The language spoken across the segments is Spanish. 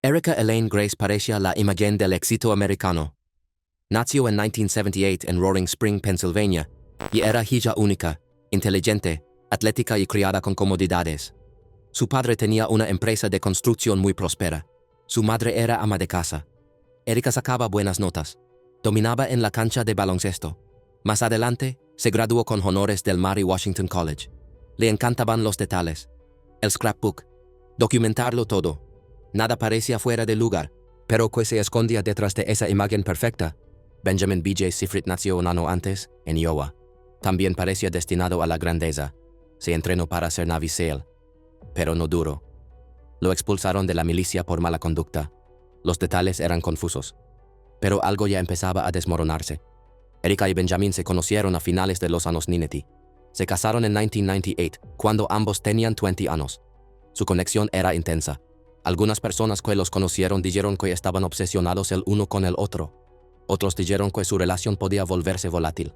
Erica Elaine Grace parecía la imagen del éxito americano. Nació en 1978 en Roaring Spring, Pennsylvania, y era hija única, inteligente, atlética y criada con comodidades. Su padre tenía una empresa de construcción muy próspera. Su madre era ama de casa. Erica sacaba buenas notas. Dominaba en la cancha de baloncesto. Más adelante, se graduó con honores del Mary Washington College. Le encantaban los detalles. El scrapbook. Documentarlo todo. Nada parecía fuera de lugar, pero que se escondía detrás de esa imagen perfecta. Benjamin B.J. Seyfried nació un año antes, en Iowa. También parecía destinado a la grandeza. Se entrenó para ser Navy SEAL, pero no duró. Lo expulsaron de la milicia por mala conducta. Los detalles eran confusos, pero algo ya empezaba a desmoronarse. Erica y Benjamin se conocieron a finales de los años 90. Se casaron en 1998, cuando ambos tenían 20 años. Su conexión era intensa. Algunas personas que los conocieron dijeron que estaban obsesionados el uno con el otro. Otros dijeron que su relación podía volverse volátil.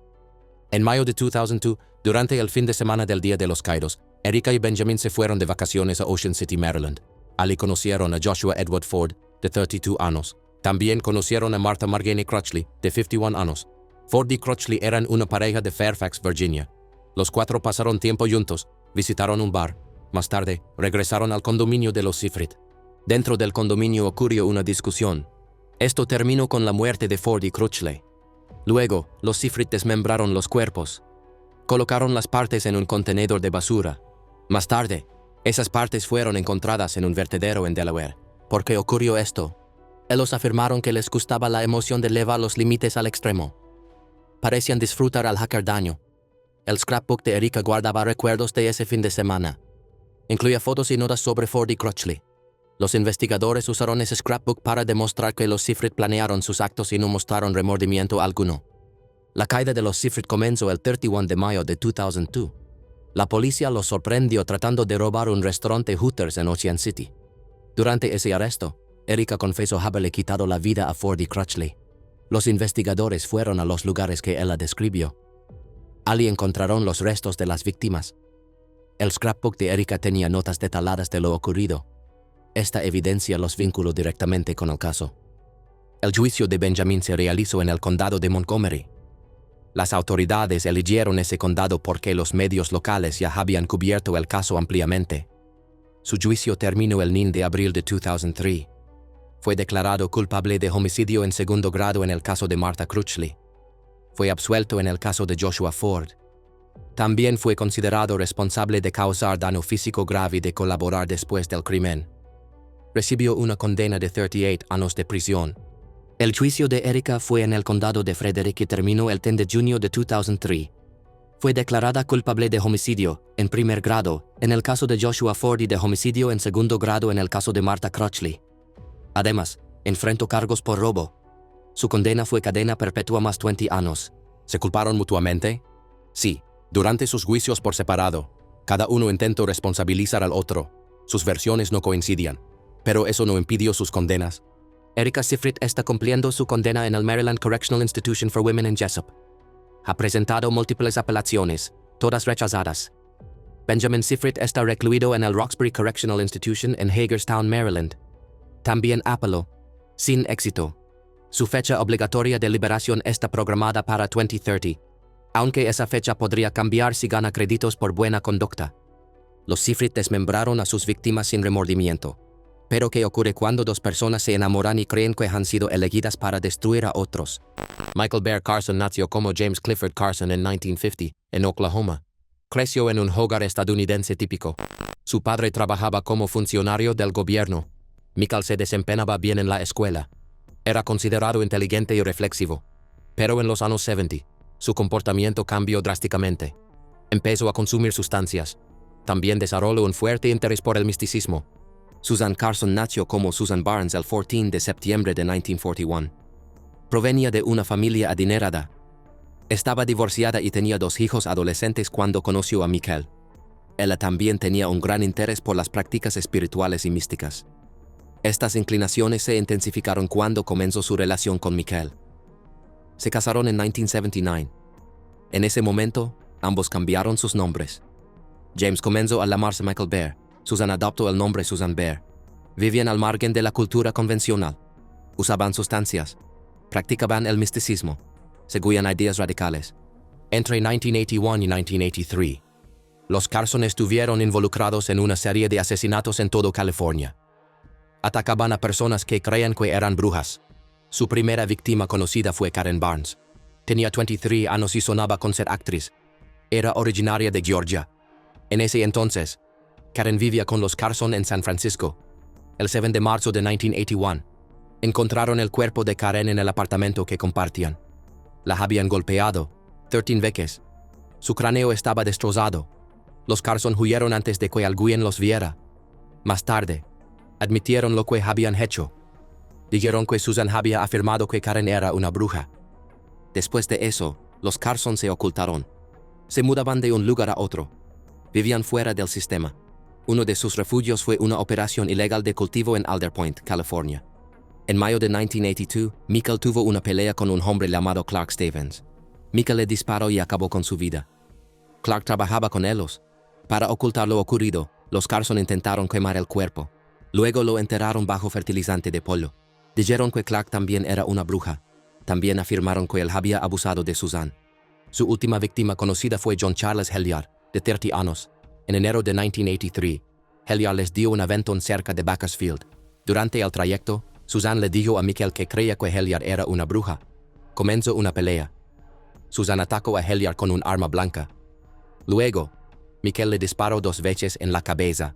En mayo de 2002, durante el fin de semana del Día de los Caídos, Erica y Benjamin se fueron de vacaciones a Ocean City, Maryland. Allí conocieron a Joshua Edward Ford, de 32 años. También conocieron a Martha Margene Crutchley, de 51 años. Ford y Crutchley eran una pareja de Fairfax, Virginia. Los cuatro pasaron tiempo juntos, visitaron un bar. Más tarde, regresaron al condominio de los Seyfried. Dentro del condominio ocurrió una discusión. Esto terminó con la muerte de Ford y Crutchley. Luego, los Seyfried desmembraron los cuerpos. Colocaron las partes en un contenedor de basura. Más tarde, esas partes fueron encontradas en un vertedero en Delaware. ¿Por qué ocurrió esto? Ellos afirmaron que les gustaba la emoción de llevar los límites al extremo. Parecían disfrutar al hacer daño. El scrapbook de Erica guardaba recuerdos de ese fin de semana. Incluía fotos y notas sobre Ford y Crutchley. Los investigadores usaron ese scrapbook para demostrar que los Seyfried planearon sus actos y no mostraron remordimiento alguno. La caída de los Seyfried comenzó el 31 de mayo de 2002. La policía los sorprendió tratando de robar un restaurante Hooters en Ocean City. Durante ese arresto, Erica confesó haberle quitado la vida a Ford y Crutchley. Los investigadores fueron a los lugares que ella describió. Allí encontraron los restos de las víctimas. El scrapbook de Erica tenía notas detalladas de lo ocurrido. Esta evidencia los vinculó directamente con el caso. El juicio de Benjamin se realizó en el condado de Montgomery. Las autoridades eligieron ese condado porque los medios locales ya habían cubierto el caso ampliamente. Su juicio terminó el 9 de abril de 2003. Fue declarado culpable de homicidio en segundo grado en el caso de Martha Crutchley. Fue absuelto en el caso de Joshua Ford. También fue considerado responsable de causar daño físico grave y de colaborar después del crimen. Recibió una condena de 38 años de prisión. El juicio de Erica fue en el condado de Frederick y terminó el 10 de junio de 2003. Fue declarada culpable de homicidio, en primer grado, en el caso de Joshua Ford y de homicidio en segundo grado en el caso de Martha Crutchley. Además, enfrentó cargos por robo. Su condena fue cadena perpetua más 20 años. ¿Se culparon mutuamente? Sí, durante sus juicios por separado. Cada uno intentó responsabilizar al otro. Sus versiones no coincidían, pero eso no impidió sus condenas. Erica Seyfried está cumpliendo su condena en el Maryland Correctional Institution for Women en Jessup. Ha presentado múltiples apelaciones, todas rechazadas. Benjamin Seyfried está recluido en el Roxbury Correctional Institution en Hagerstown, Maryland. También apeló, sin éxito. Su fecha obligatoria de liberación está programada para 2030, aunque esa fecha podría cambiar si gana créditos por buena conducta. Los Seyfried desmembraron a sus víctimas sin remordimiento. Pero ¿qué ocurre cuando dos personas se enamoran y creen que han sido elegidas para destruir a otros? Michael Bear Carson nació como James Clifford Carson en 1950, en Oklahoma. Creció en un hogar estadounidense típico. Su padre trabajaba como funcionario del gobierno. Michael se desempeñaba bien en la escuela. Era considerado inteligente y reflexivo. Pero en los años 70, su comportamiento cambió drásticamente. Empezó a consumir sustancias. También desarrolló un fuerte interés por el misticismo. Susan Carson nació como Susan Barnes el 14 de septiembre de 1941. Provenía de una familia adinerada. Estaba divorciada y tenía 2 hijos adolescentes cuando conoció a Michael. Ella también tenía un gran interés por las prácticas espirituales y místicas. Estas inclinaciones se intensificaron cuando comenzó su relación con Michael. Se casaron en 1979. En ese momento, ambos cambiaron sus nombres. James comenzó a llamarse Michael Bear. Susan adoptó el nombre Susan Bear. Vivían al margen de la cultura convencional. Usaban sustancias. Practicaban el misticismo. Seguían ideas radicales. Entre 1981 y 1983, los Carson estuvieron involucrados en una serie de asesinatos en todo California. Atacaban a personas que creían que eran brujas. Su primera víctima conocida fue Karen Barnes. Tenía 23 años y sonaba con ser actriz. Era originaria de Georgia. En ese entonces, Karen vivía con los Carson en San Francisco. El 7 de marzo de 1981, encontraron el cuerpo de Karen en el apartamento que compartían. La habían golpeado 13 veces. Su cráneo estaba destrozado. Los Carson huyeron antes de que alguien los viera. Más tarde, admitieron lo que habían hecho. Dijeron que Susan había afirmado que Karen era una bruja. Después de eso, los Carson se ocultaron. Se mudaban de un lugar a otro. Vivían fuera del sistema. Uno de sus refugios fue una operación ilegal de cultivo en Alder Point, California. En mayo de 1982, Michael tuvo una pelea con un hombre llamado Clark Stevens. Michael le disparó y acabó con su vida. Clark trabajaba con ellos. Para ocultar lo ocurrido, los Carson intentaron quemar el cuerpo. Luego lo enterraron bajo fertilizante de pollo. Dijeron que Clark también era una bruja. También afirmaron que él había abusado de Susan. Su última víctima conocida fue John Charles Helliar, de 30 años. En enero de 1983, Helliar les dio un aventón cerca de Bakersfield. Durante el trayecto, Susan le dijo a Michael que creía que Helliar era una bruja. Comenzó una pelea. Susan atacó a Helliar con un arma blanca. Luego, Michael le disparó 2 veces en la cabeza.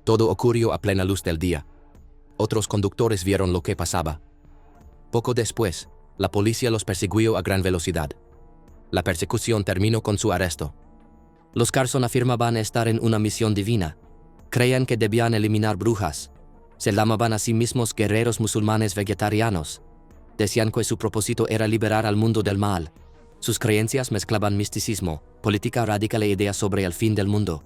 Todo ocurrió a plena luz del día. Otros conductores vieron lo que pasaba. Poco después, la policía los persiguió a gran velocidad. La persecución terminó con su arresto. Los Carson afirmaban estar en una misión divina. Creían que debían eliminar brujas. Se llamaban a sí mismos guerreros musulmanes vegetarianos. Decían que su propósito era liberar al mundo del mal. Sus creencias mezclaban misticismo, política radical e ideas sobre el fin del mundo.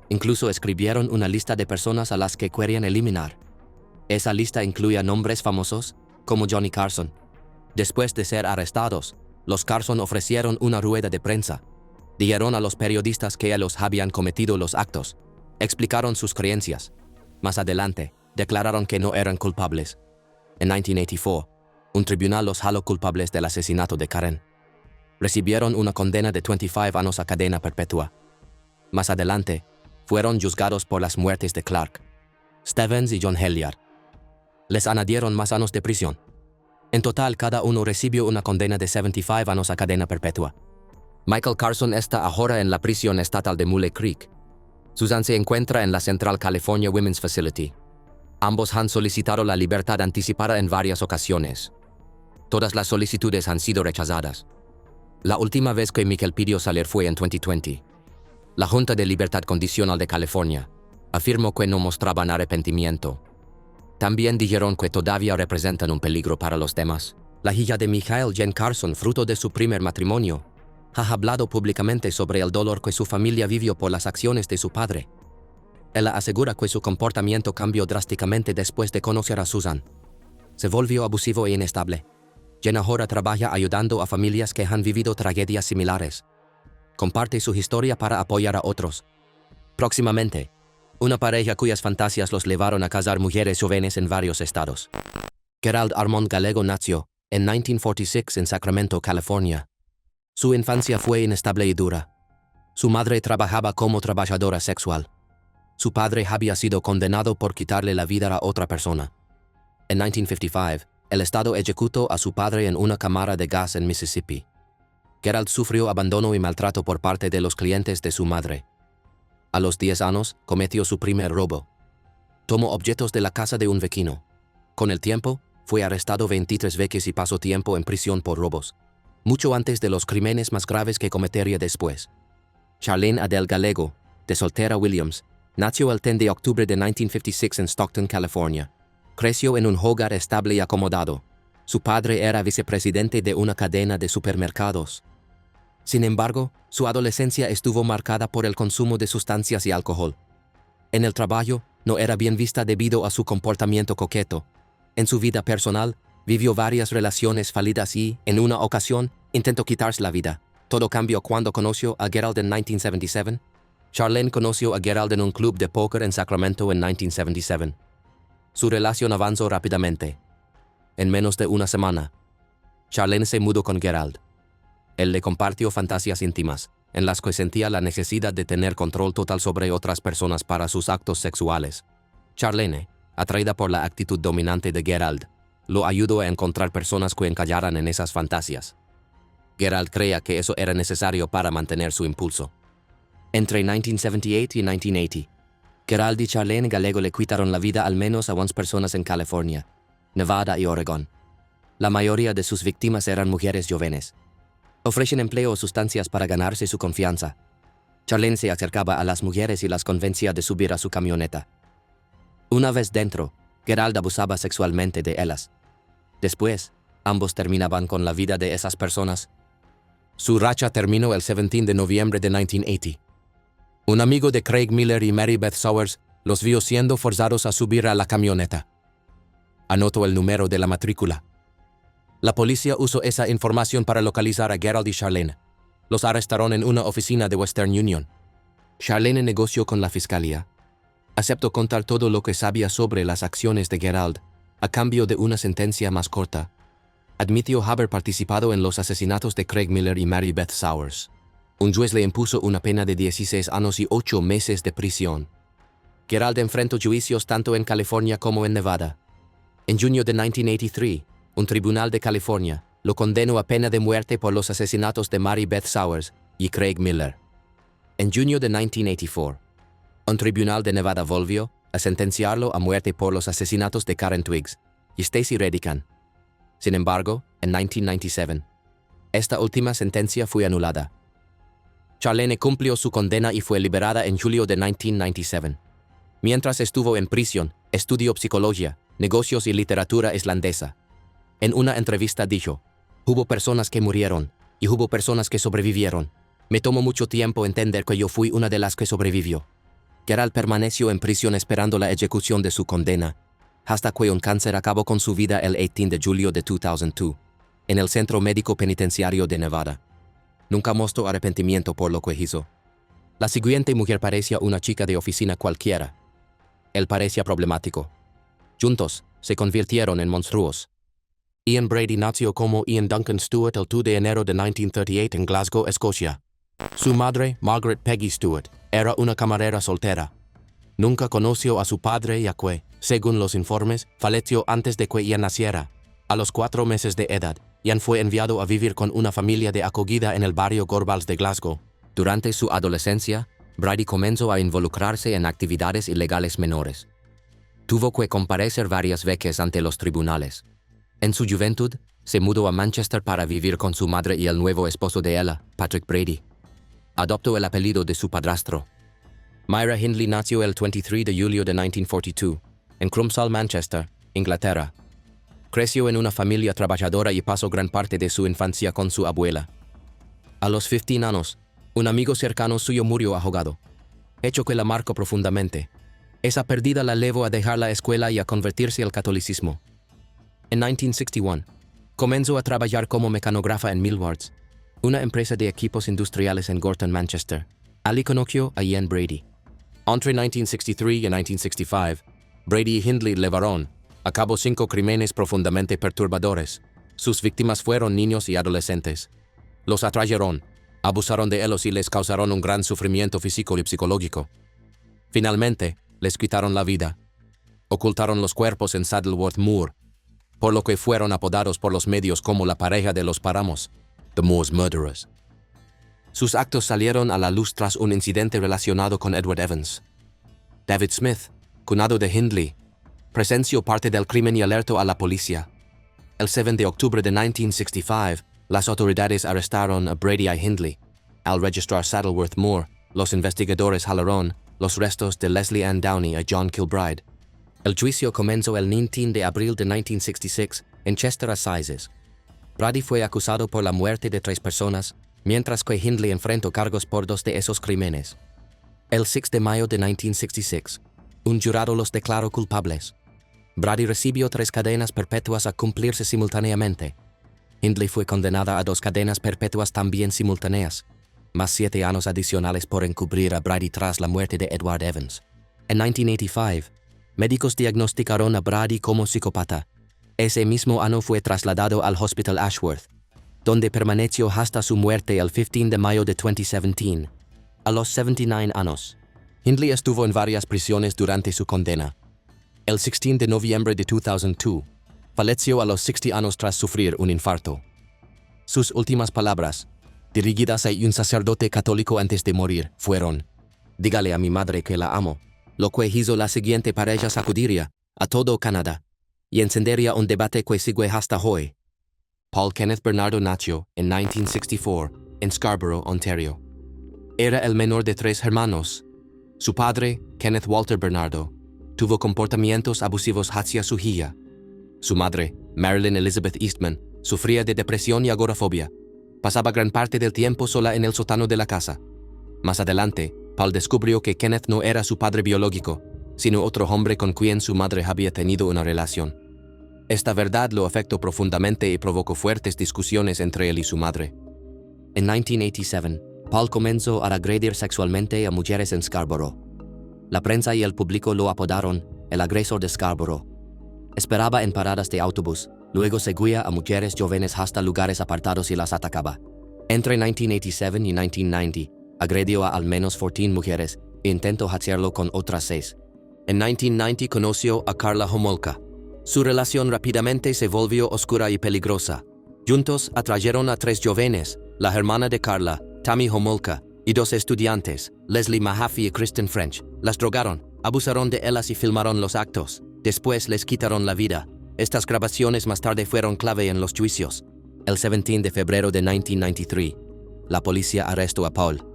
Incluso escribieron una lista de personas a las que querían eliminar. Esa lista incluía nombres famosos, como Johnny Carson. Después de ser arrestados, los Carson ofrecieron una rueda de prensa. Dijeron a los periodistas que ellos habían cometido los actos. Explicaron sus creencias. Más adelante, declararon que no eran culpables. En 1984, un tribunal los halló culpables del asesinato de Karen. Recibieron una condena de 25 años a cadena perpetua. Más adelante, fueron juzgados por las muertes de Clark, Stevens y John Helliar. Les añadieron más años de prisión. En total, cada uno recibió una condena de 75 años a cadena perpetua. Michael Carson está ahora en la prisión estatal de Mule Creek. Susan se encuentra en la Central California Women's Facility. Ambos han solicitado la libertad anticipada en varias ocasiones. Todas las solicitudes han sido rechazadas. La última vez que Michael pidió salir fue en 2020. La Junta de Libertad Condicional de California afirmó que no mostraban arrepentimiento. También dijeron que todavía representan un peligro para los demás. La hija de Michael, Jen Carson, fruto de su primer matrimonio, ha hablado públicamente sobre el dolor que su familia vivió por las acciones de su padre. Ella asegura que su comportamiento cambió drásticamente después de conocer a Susan. Se volvió abusivo e inestable. Jen ahora trabaja ayudando a familias que han vivido tragedias similares. Comparte su historia para apoyar a otros. Próximamente, una pareja cuyas fantasías los llevaron a casar mujeres jóvenes en varios estados. Gerald Armand Gallego nació en 1946 en Sacramento, California. Su infancia fue inestable y dura. Su madre trabajaba como trabajadora sexual. Su padre había sido condenado por quitarle la vida a otra persona. En 1955, el Estado ejecutó a su padre en una cámara de gas en Mississippi. Gerald sufrió abandono y maltrato por parte de los clientes de su madre. A los 10 años, cometió su primer robo. Tomó objetos de la casa de un vecino. Con el tiempo, fue arrestado 23 veces y pasó tiempo en prisión por robos, mucho antes de los crímenes más graves que cometería después. Charlene Adele Gallego, de Soltera Williams, nació el 10 de octubre de 1956 en Stockton, California. Creció en un hogar estable y acomodado. Su padre era vicepresidente de una cadena de supermercados. Sin embargo, su adolescencia estuvo marcada por el consumo de sustancias y alcohol. En el trabajo, no era bien vista debido a su comportamiento coqueto. En su vida personal, vivió varias relaciones fallidas y, en una ocasión, intentó quitarse la vida. Todo cambió cuando conoció a Gerald en 1977. Charlene conoció a Gerald en un club de póker en Sacramento en 1977. Su relación avanzó rápidamente. En menos de una semana, Charlene se mudó con Gerald. Él le compartió fantasías íntimas, en las que sentía la necesidad de tener control total sobre otras personas para sus actos sexuales. Charlene, atraída por la actitud dominante de Gerald, lo ayudó a encontrar personas que encallaran en esas fantasías. Gerald creía que eso era necesario para mantener su impulso. Entre 1978 y 1980, Gerald y Charlene Gallego le quitaron la vida al menos a 11 personas en California, Nevada y Oregón. La mayoría de sus víctimas eran mujeres jóvenes. Ofrecen empleo o sustancias para ganarse su confianza. Charlene se acercaba a las mujeres y las convencía de subir a su camioneta. Una vez dentro, Gerald abusaba sexualmente de ellas. Después, ambos terminaban con la vida de esas personas. Su racha terminó el 17 de noviembre de 1980. Un amigo de Craig Miller y Mary Beth Sowers los vio siendo forzados a subir a la camioneta. Anotó el número de la matrícula. La policía usó esa información para localizar a Gerald y Charlene. Los arrestaron en una oficina de Western Union. Charlene negoció con la fiscalía. Aceptó contar todo lo que sabía sobre las acciones de Gerald, a cambio de una sentencia más corta. Admitió haber participado en los asesinatos de Craig Miller y Mary Beth Sowers. Un juez le impuso una pena de 16 años y 8 meses de prisión. Gerald enfrentó juicios tanto en California como en Nevada. En junio de 1983, un tribunal de California lo condenó a pena de muerte por los asesinatos de Mary Beth Sowers y Craig Miller. En junio de 1984, un tribunal de Nevada volvió a sentenciarlo a muerte por los asesinatos de Karen Twiggs y Stacy Redican. Sin embargo, en 1997, esta última sentencia fue anulada. Charlene cumplió su condena y fue liberada en julio de 1997. Mientras estuvo en prisión, estudió psicología, negocios y literatura islandesa. En una entrevista dijo: "Hubo personas que murieron y hubo personas que sobrevivieron. Me tomó mucho tiempo entender que yo fui una de las que sobrevivió". Gerald permaneció en prisión esperando la ejecución de su condena, hasta que un cáncer acabó con su vida el 18 de julio de 2002, en el Centro Médico Penitenciario de Nevada. Nunca mostró arrepentimiento por lo que hizo. La siguiente mujer parecía una chica de oficina cualquiera. Él parecía problemático. Juntos, se convirtieron en monstruos. Ian Brady nació como Ian Duncan Stewart el 2 de enero de 1938 en Glasgow, Escocia. Su madre, Margaret Peggy Stewart, era una camarera soltera. Nunca conoció a su padre ya que, según los informes, falleció antes de que Ian naciera. A los 4 meses de edad, Ian fue enviado a vivir con una familia de acogida en el barrio Gorbals de Glasgow. Durante su adolescencia, Brady comenzó a involucrarse en actividades ilegales menores. Tuvo que comparecer varias veces ante los tribunales. En su juventud, se mudó a Manchester para vivir con su madre y el nuevo esposo de ella, Patrick Brady. Adoptó el apellido de su padrastro. Myra Hindley nació el 23 de julio de 1942, en Crumpsall, Manchester, Inglaterra. Creció en una familia trabajadora y pasó gran parte de su infancia con su abuela. A los 15 años, un amigo cercano suyo murió ahogado, hecho que la marcó profundamente. Esa pérdida la llevó a dejar la escuela y a convertirse al catolicismo. En 1961, comenzó a trabajar como mecanógrafa en Millwards, una empresa de equipos industriales en Gorton, Manchester. Allí conoció a Ian Brady. Entre 1963 y 1965, Brady y Hindley llevaron a cabo 5 crímenes profundamente perturbadores. Sus víctimas fueron niños y adolescentes. Los atrayeron, abusaron de ellos y les causaron un gran sufrimiento físico y psicológico. Finalmente, les quitaron la vida. Ocultaron los cuerpos en Saddleworth Moor, por lo que fueron apodados por los medios como la pareja de los páramos, The Moor's Murderers. Sus actos salieron a la luz tras un incidente relacionado con Edward Evans. David Smith, cuñado de Hindley, presenció parte del crimen y alertó a la policía. El 7 de octubre de 1965, las autoridades arrestaron a Brady y Hindley. Al registrar Saddleworth Moor, los investigadores hallaron los restos de Leslie Ann Downey y John Kilbride. El juicio comenzó el 19 de abril de 1966 en Chester Assizes. Brady fue acusado por la muerte de 3 personas, mientras que Hindley enfrentó cargos por 2 de esos crímenes. El 6 de mayo de 1966, un jurado los declaró culpables. Brady recibió 3 cadenas perpetuas a cumplirse simultáneamente. Hindley fue condenada a 2 cadenas perpetuas también simultáneas, más 7 años adicionales por encubrir a Brady tras la muerte de Edward Evans. En 1985, Médicos diagnosticaron a Brady como psicópata. Ese mismo año fue trasladado al Hospital Ashworth, donde permaneció hasta su muerte el 15 de mayo de 2017, a los 79 años. Hindley estuvo en varias prisiones durante su condena. El 16 de noviembre de 2002, falleció a los 60 años tras sufrir un infarto. Sus últimas palabras, dirigidas a un sacerdote católico antes de morir, fueron: "Dígale a mi madre que la amo", lo que hizo la siguiente para ella sacudiría a todo Canadá y encendería un debate que sigue hasta hoy. Paul Kenneth Bernardo nació en 1964 en Scarborough, Ontario. Era el menor de 3 hermanos. Su padre, Kenneth Walter Bernardo, tuvo comportamientos abusivos hacia su hija. Su madre, Marilyn Elizabeth Eastman, sufría de depresión y agorafobia. Pasaba gran parte del tiempo sola en el sótano de la casa. Más adelante, Paul descubrió que Kenneth no era su padre biológico, sino otro hombre con quien su madre había tenido una relación. Esta verdad lo afectó profundamente y provocó fuertes discusiones entre él y su madre. En 1987, Paul comenzó a agredir sexualmente a mujeres en Scarborough. La prensa y el público lo apodaron el agresor de Scarborough. Esperaba en paradas de autobús, luego seguía a mujeres jóvenes hasta lugares apartados y las atacaba. Entre 1987 y 1990, agredió a al menos 14 mujeres e intentó hacerlo con otras 6. En 1990 conoció a Karla Homolka. Su relación rápidamente se volvió oscura y peligrosa. Juntos atrajeron a 3 jóvenes, la hermana de Karla, Tammy Homolka, y 2 estudiantes, Leslie Mahaffey y Kristen French. Las drogaron, abusaron de ellas y filmaron los actos. Después les quitaron la vida. Estas grabaciones más tarde fueron clave en los juicios. El 17 de febrero de 1993, la policía arrestó a Paul.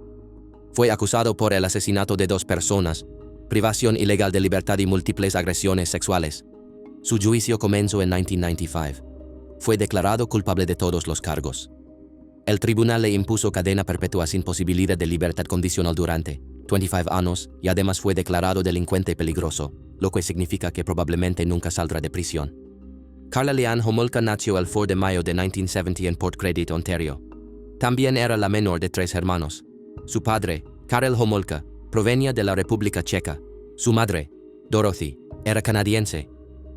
Fue acusado por el asesinato de 2 personas, privación ilegal de libertad y múltiples agresiones sexuales. Su juicio comenzó en 1995. Fue declarado culpable de todos los cargos. El tribunal le impuso cadena perpetua sin posibilidad de libertad condicional durante 25 años y además fue declarado delincuente peligroso, lo que significa que probablemente nunca saldrá de prisión. Karla Leanne Homolka nació el 4 de mayo de 1970 en Port Credit, Ontario. También era la menor de 3 hermanos. Su padre, Karel Homolka, provenía de la República Checa. Su madre, Dorothy, era canadiense.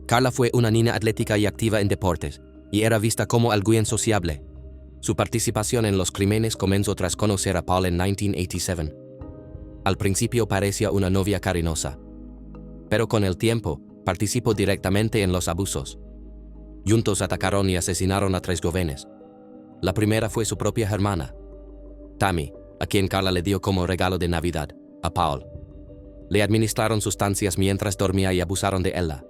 Karla fue una niña atlética y activa en deportes, y era vista como alguien sociable. Su participación en los crímenes comenzó tras conocer a Paul en 1987. Al principio parecía una novia cariñosa, pero con el tiempo, participó directamente en los abusos. Juntos atacaron y asesinaron a 3 jóvenes. La primera fue su propia hermana, Tammy, a quien Karla le dio como regalo de Navidad, a Paul. Le administraron sustancias mientras dormía y abusaron de ella.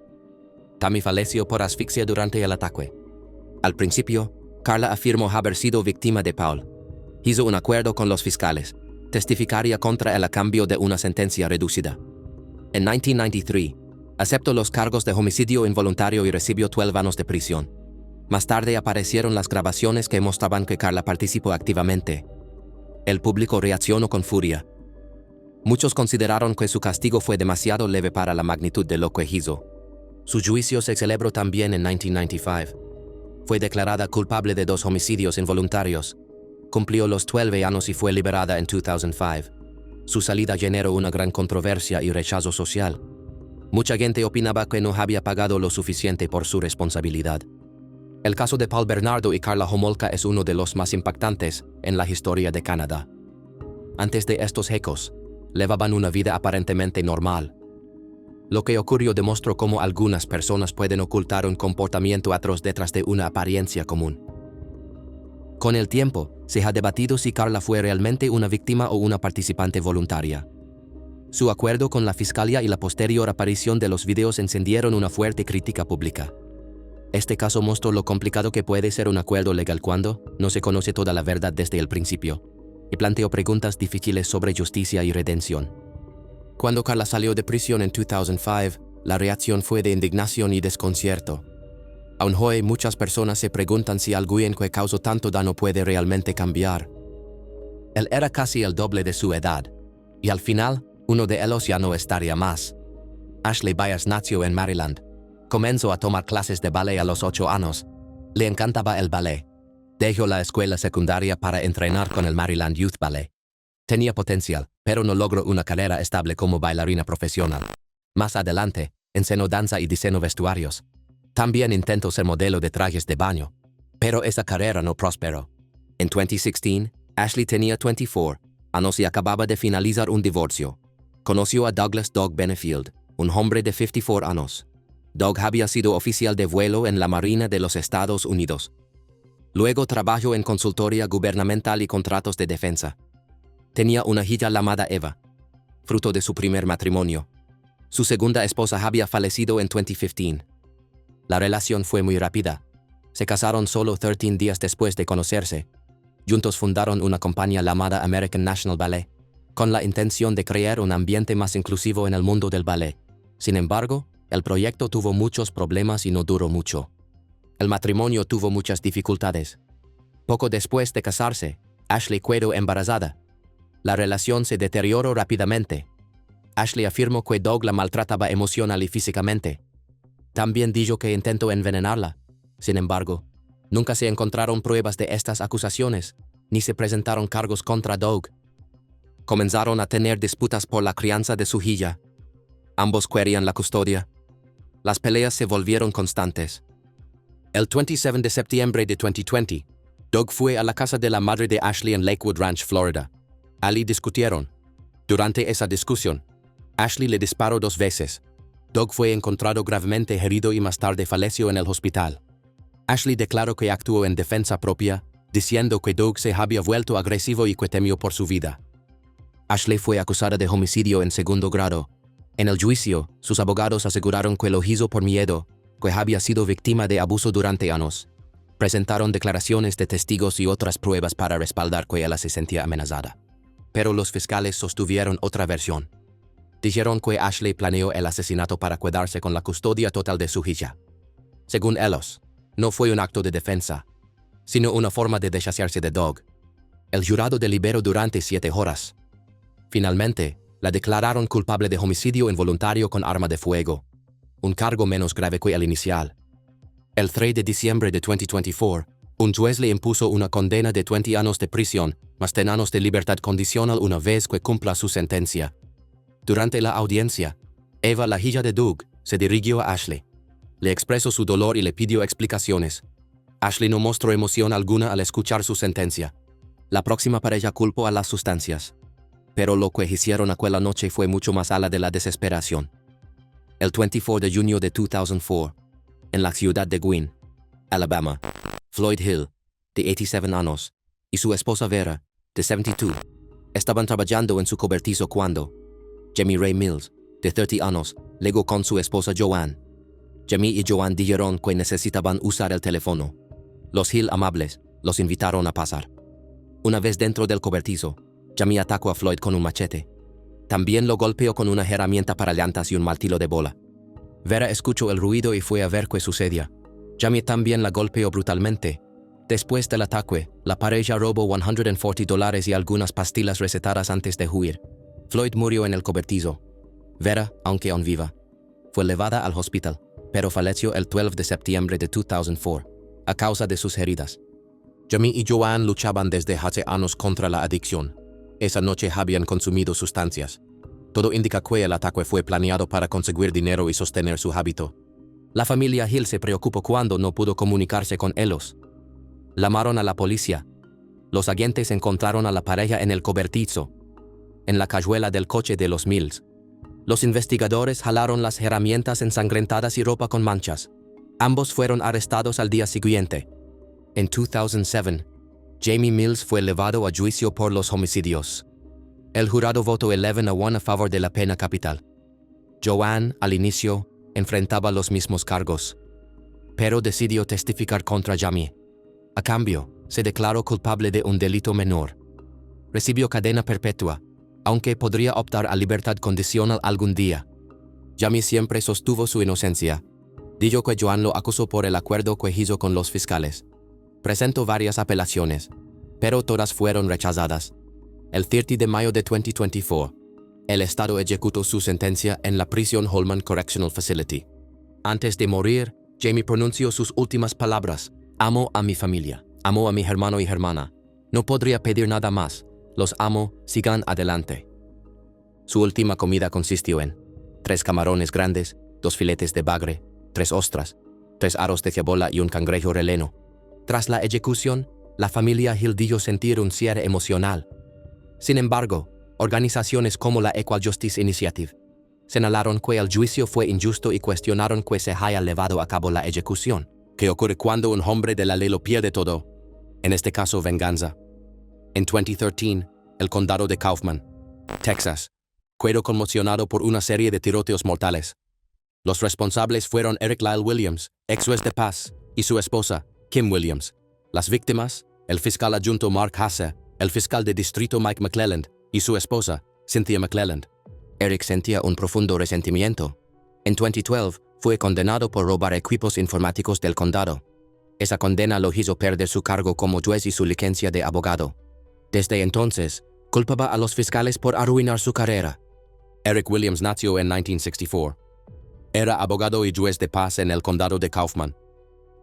Tammy falleció por asfixia durante el ataque. Al principio, Karla afirmó haber sido víctima de Paul. Hizo un acuerdo con los fiscales. Testificaría contra él a cambio de una sentencia reducida. En 1993, aceptó los cargos de homicidio involuntario y recibió 12 años de prisión. Más tarde aparecieron las grabaciones que mostraban que Karla participó activamente. El público reaccionó con furia. Muchos consideraron que su castigo fue demasiado leve para la magnitud de lo que hizo. Su juicio se celebró también en 1995. Fue declarada culpable de 2 homicidios involuntarios. Cumplió los 12 años y fue liberada en 2005. Su salida generó una gran controversia y rechazo social. Mucha gente opinaba que no había pagado lo suficiente por su responsabilidad. El caso de Paul Bernardo y Karla Homolka es uno de los más impactantes en la historia de Canadá. Antes de estos hechos, llevaban una vida aparentemente normal. Lo que ocurrió demostró cómo algunas personas pueden ocultar un comportamiento atroz detrás de una apariencia común. Con el tiempo, se ha debatido si Karla fue realmente una víctima o una participante voluntaria. Su acuerdo con la fiscalía y la posterior aparición de los videos encendieron una fuerte crítica pública. Este caso mostró lo complicado que puede ser un acuerdo legal cuando no se conoce toda la verdad desde el principio, y planteó preguntas difíciles sobre justicia y redención. Cuando Karla salió de prisión en 2005, la reacción fue de indignación y desconcierto. Aún hoy muchas personas se preguntan si alguien que causó tanto daño puede realmente cambiar. Él era casi el doble de su edad, y al final, uno de ellos ya no estaría más. Ashley Byers nació en Maryland. Comenzó a tomar clases de ballet a los 8 años. Le encantaba el ballet. Dejó la escuela secundaria para entrenar con el Maryland Youth Ballet. Tenía potencial, pero no logró una carrera estable como bailarina profesional. Más adelante, enseñó danza y diseñó vestuarios. También intentó ser modelo de trajes de baño, pero esa carrera no prosperó. En 2016, Ashley tenía 24 años y acababa de finalizar un divorcio. Conoció a Douglas "Doug" Benefield, un hombre de 54 años. Doug había sido oficial de vuelo en la Marina de los Estados Unidos. Luego trabajó en consultoría gubernamental y contratos de defensa. Tenía una hija llamada Eva, fruto de su primer matrimonio. Su segunda esposa había fallecido en 2015. La relación fue muy rápida. Se casaron solo 13 días después de conocerse. Juntos fundaron una compañía llamada American National Ballet, con la intención de crear un ambiente más inclusivo en el mundo del ballet. Sin embargo, el proyecto tuvo muchos problemas y no duró mucho. El matrimonio tuvo muchas dificultades. Poco después de casarse, Ashley quedó embarazada. La relación se deterioró rápidamente. Ashley afirmó que Doug la maltrataba emocional y físicamente. También dijo que intentó envenenarla. Sin embargo, nunca se encontraron pruebas de estas acusaciones, ni se presentaron cargos contra Doug. Comenzaron a tener disputas por la crianza de su hija. Ambos querían la custodia. Las peleas se volvieron constantes. El 27 de septiembre de 2020, Doug fue a la casa de la madre de Ashley en Lakewood Ranch, Florida. Allí discutieron. Durante esa discusión, Ashley le disparó 2 veces. Doug fue encontrado gravemente herido y más tarde falleció en el hospital. Ashley declaró que actuó en defensa propia, diciendo que Doug se había vuelto agresivo y que temió por su vida. Ashley fue acusada de homicidio en segundo grado. En el juicio, sus abogados aseguraron que lo hizo por miedo, que había sido víctima de abuso durante años. Presentaron declaraciones de testigos y otras pruebas para respaldar que ella se sentía amenazada. Pero los fiscales sostuvieron otra versión. Dijeron que Ashley planeó el asesinato para quedarse con la custodia total de su hija. Según ellos, no fue un acto de defensa, sino una forma de deshacerse de Doug. El jurado deliberó durante 7 horas. Finalmente, la declararon culpable de homicidio involuntario con arma de fuego, un cargo menos grave que el inicial. El 3 de diciembre de 2024, un juez le impuso una condena de 20 años de prisión, más 10 años de libertad condicional una vez que cumpla su sentencia. Durante la audiencia, Eva, la hija de Doug, se dirigió a Ashley. Le expresó su dolor y le pidió explicaciones. Ashley no mostró emoción alguna al escuchar su sentencia. La próxima pareja culpó a las sustancias. Pero lo que hicieron aquella noche fue mucho más allá de la desesperación. El 24 de junio de 2004, en la ciudad de Gwynne, Alabama, Floyd Hill, de 87 años, y su esposa Vera, de 72, estaban trabajando en su cobertizo cuando Jamie Ray Mills, de 30 años, llegó con su esposa Joanne. Jamie y Joanne dijeron que necesitaban usar el teléfono. Los Hill amables los invitaron a pasar. Una vez dentro del cobertizo, Jamie atacó a Floyd con un machete. También lo golpeó con una herramienta para llantas y un martillo de bola. Vera escuchó el ruido y fue a ver qué sucedía. Jamie también la golpeó brutalmente. Después del ataque, la pareja robó $140 y algunas pastillas recetadas antes de huir. Floyd murió en el cobertizo. Vera, aunque aún viva, fue llevada al hospital, pero falleció el 12 de septiembre de 2004, a causa de sus heridas. Jamie y Joanne luchaban desde hace años contra la adicción. Esa noche habían consumido sustancias. Todo indica que el ataque fue planeado para conseguir dinero y sostener su hábito. La familia Hill se preocupó cuando no pudo comunicarse con ellos. Llamaron a la policía. Los agentes encontraron a la pareja en el cobertizo, en la cajuela del coche de los Mills. Los investigadores jalaron las herramientas ensangrentadas y ropa con manchas. Ambos fueron arrestados al día siguiente. En 2007, Jamie Mills fue llevado a juicio por los homicidios. El jurado votó 11-1 a favor de la pena capital. Joanne, al inicio, enfrentaba los mismos cargos, pero decidió testificar contra Jamie. A cambio, se declaró culpable de un delito menor. Recibió cadena perpetua, aunque podría optar a libertad condicional algún día. Jamie siempre sostuvo su inocencia. Dijo que Joanne lo acusó por el acuerdo que hizo con los fiscales. Presentó varias apelaciones, pero todas fueron rechazadas. El 30 de mayo de 2024, el Estado ejecutó su sentencia en la prisión Holman Correctional Facility. Antes de morir, Jamie pronunció sus últimas palabras: "Amo a mi familia, amo a mi hermano y hermana. No podría pedir nada más. Los amo, sigan adelante". Su última comida consistió en 3 camarones grandes 2 filetes de bagre, 3 ostras, 3 aros de cebolla y un cangrejo relleno. Tras la ejecución, la familia Hill dijo sentir un cierre emocional. Sin embargo, organizaciones como la Equal Justice Initiative señalaron que el juicio fue injusto y cuestionaron que se haya llevado a cabo la ejecución. ¿Qué ocurre cuando un hombre de la ley lo pierde todo? En este caso, venganza. En 2013, el condado de Kaufman, Texas, quedó conmocionado por una serie de tiroteos mortales. Los responsables fueron Eric Lyle Williams, ex juez de paz, y su esposa, Kim Williams. Las víctimas, el fiscal adjunto Mark Hasse, el fiscal de distrito Mike McClelland y su esposa, Cynthia McClelland. Eric sentía un profundo resentimiento. En 2012, fue condenado por robar equipos informáticos del condado. Esa condena lo hizo perder su cargo como juez y su licencia de abogado. Desde entonces, culpaba a los fiscales por arruinar su carrera. Eric Williams nació en 1964. Era abogado y juez de paz en el condado de Kaufman.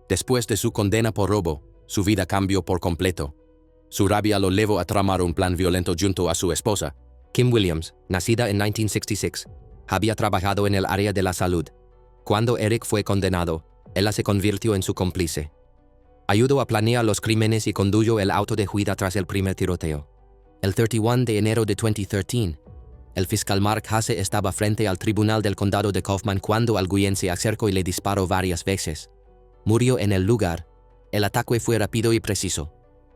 Después de su condena por robo, su vida cambió por completo. Su rabia lo llevó a tramar un plan violento junto a su esposa. Kim Williams, nacida en 1966, había trabajado en el área de la salud. Cuando Eric fue condenado, ella se convirtió en su cómplice. Ayudó a planear los crímenes y condujo el auto de huida tras el primer tiroteo. El 31 de enero de 2013, el fiscal Mark Hasse estaba frente al tribunal del condado de Kaufman cuando alguien se acercó y le disparó varias veces. Murió en el lugar. El ataque fue rápido y preciso.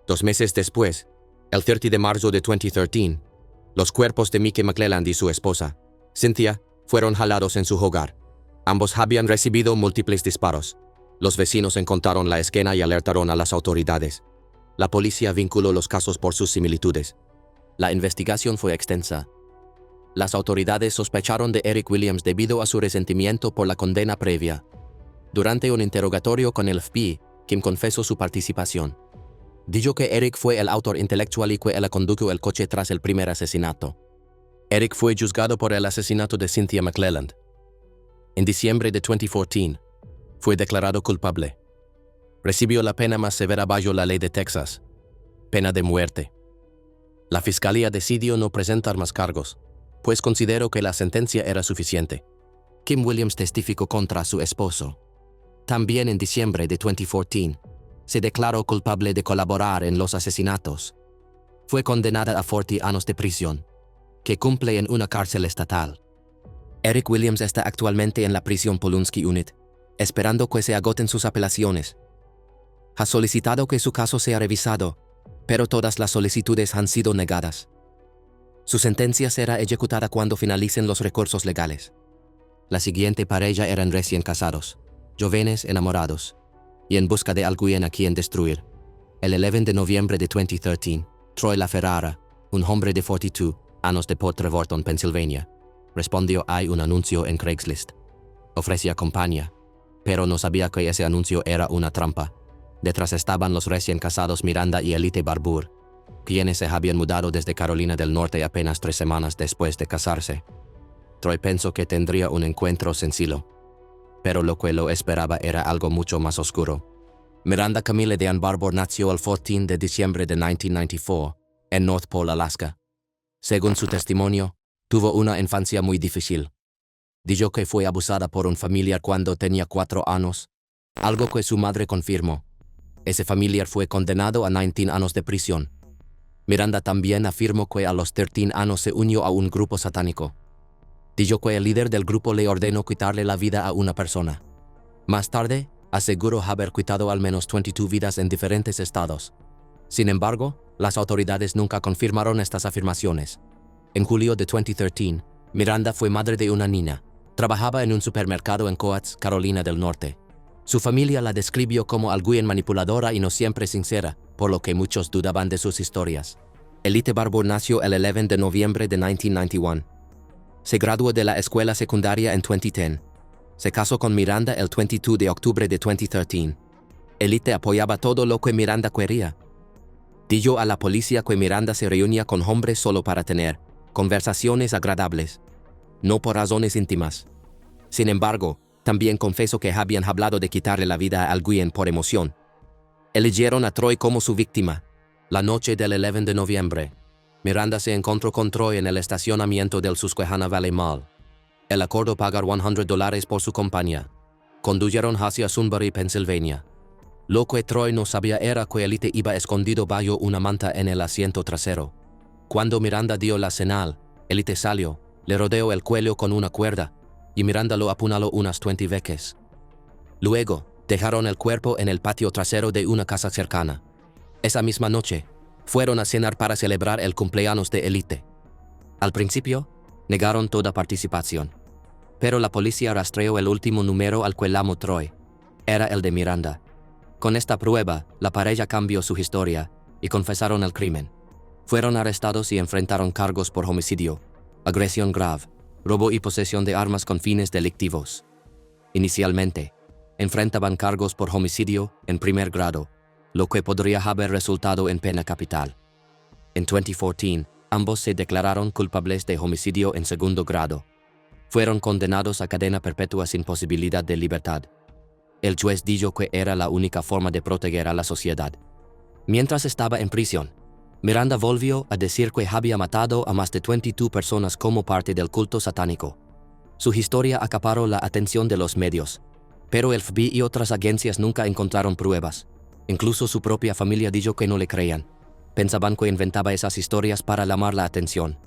2 meses después, el 30 de marzo de 2013, los cuerpos de Mike McClelland y su esposa, Cynthia, fueron hallados en su hogar. Ambos habían recibido múltiples disparos. Los vecinos encontraron la escena y alertaron a las autoridades. La policía vinculó los casos por sus similitudes. La investigación fue extensa. Las autoridades sospecharon de Eric Williams debido a su resentimiento por la condena previa. Durante un interrogatorio con el FBI, Kim confesó su participación. Dijo que Eric fue el autor intelectual y que él condujo el coche tras el primer asesinato. Eric fue juzgado por el asesinato de Cynthia McClelland. En diciembre de 2014, fue declarado culpable. Recibió la pena más severa bajo la ley de Texas, pena de muerte. La fiscalía decidió no presentar más cargos, pues consideró que la sentencia era suficiente. Kim Williams testificó contra su esposo. También en diciembre de 2014, se declaró culpable de colaborar en los asesinatos. Fue condenada a 40 años de prisión, que cumple en una cárcel estatal. Eric Williams está actualmente en la prisión Polunsky Unit, esperando que se agoten sus apelaciones. Ha solicitado que su caso sea revisado, pero todas las solicitudes han sido negadas. Su sentencia será ejecutada cuando finalicen los recursos legales. La siguiente pareja eran recién casados, jóvenes enamorados, y en busca de alguien a quien destruir. El 11 de noviembre de 2013, Troy LaFerrara, un hombre de 42 años de Port Trevorton, Pennsylvania, respondió a un anuncio en Craigslist. Ofrecía compañía, pero no sabía que ese anuncio era una trampa. Detrás estaban los recién casados Miranda y Elite Barbour, quienes se habían mudado desde Carolina del Norte apenas 3 semanas después de casarse. Troy pensó que tendría un encuentro sencillo, pero lo que lo esperaba era algo mucho más oscuro. Miranda Camille Dean Barbour nació el 14 de diciembre de 1994 en North Pole, Alaska. Según su testimonio, tuvo una infancia muy difícil. Dijo que fue abusada por un familiar cuando tenía 4 años, algo que su madre confirmó. Ese familiar fue condenado a 19 años de prisión. Miranda también afirmó que a los 13 años se unió a un grupo satánico. Dijo que el líder del grupo le ordenó quitarle la vida a una persona. Más tarde, aseguró haber quitado al menos 22 vidas en diferentes estados. Sin embargo, las autoridades nunca confirmaron estas afirmaciones. En julio de 2013, Miranda fue madre de una niña. Trabajaba en un supermercado en Coats, Carolina del Norte. Su familia la describió como alguien manipuladora y no siempre sincera, por lo que muchos dudaban de sus historias. Elite Barbour nació el 11 de noviembre de 1991. Se graduó de la escuela secundaria en 2010. Se casó con Miranda el 22 de octubre de 2013. Elite apoyaba todo lo que Miranda quería. Dijo a la policía que Miranda se reunía con hombres solo para tener conversaciones agradables, no por razones íntimas. Sin embargo, también confesó que habían hablado de quitarle la vida a alguien por emoción. Eligieron a Troy como su víctima. La noche del 11 de noviembre, Miranda se encontró con Troy en el estacionamiento del Susquehanna Valley Mall. El acordó pagar $100 por su compañía. Condujeron hacia Sunbury, Pennsylvania. Lo que Troy no sabía era que Elite iba escondido bajo una manta en el asiento trasero. Cuando Miranda dio la señal, Elite salió, le rodeó el cuello con una cuerda, y Miranda lo apuñaló unas 20 veces. Luego, dejaron el cuerpo en el patio trasero de una casa cercana. Esa misma noche, fueron a cenar para celebrar el cumpleaños de Elite. Al principio, negaron toda participación. Pero la policía rastreó el último número al que llamó Troy. Era el de Miranda. Con esta prueba, la pareja cambió su historia y confesaron el crimen. Fueron arrestados y enfrentaron cargos por homicidio, agresión grave, robo y posesión de armas con fines delictivos. Inicialmente, enfrentaban cargos por homicidio en primer grado, lo que podría haber resultado en pena capital. En 2014, ambos se declararon culpables de homicidio en segundo grado. Fueron condenados a cadena perpetua sin posibilidad de libertad. El juez dijo que era la única forma de proteger a la sociedad. Mientras estaba en prisión, Miranda volvió a decir que había matado a más de 22 personas como parte del culto satánico. Su historia acaparó la atención de los medios, pero el FBI y otras agencias nunca encontraron pruebas. Incluso su propia familia dijo que no le creían. Pensaban que inventaba esas historias para llamar la atención.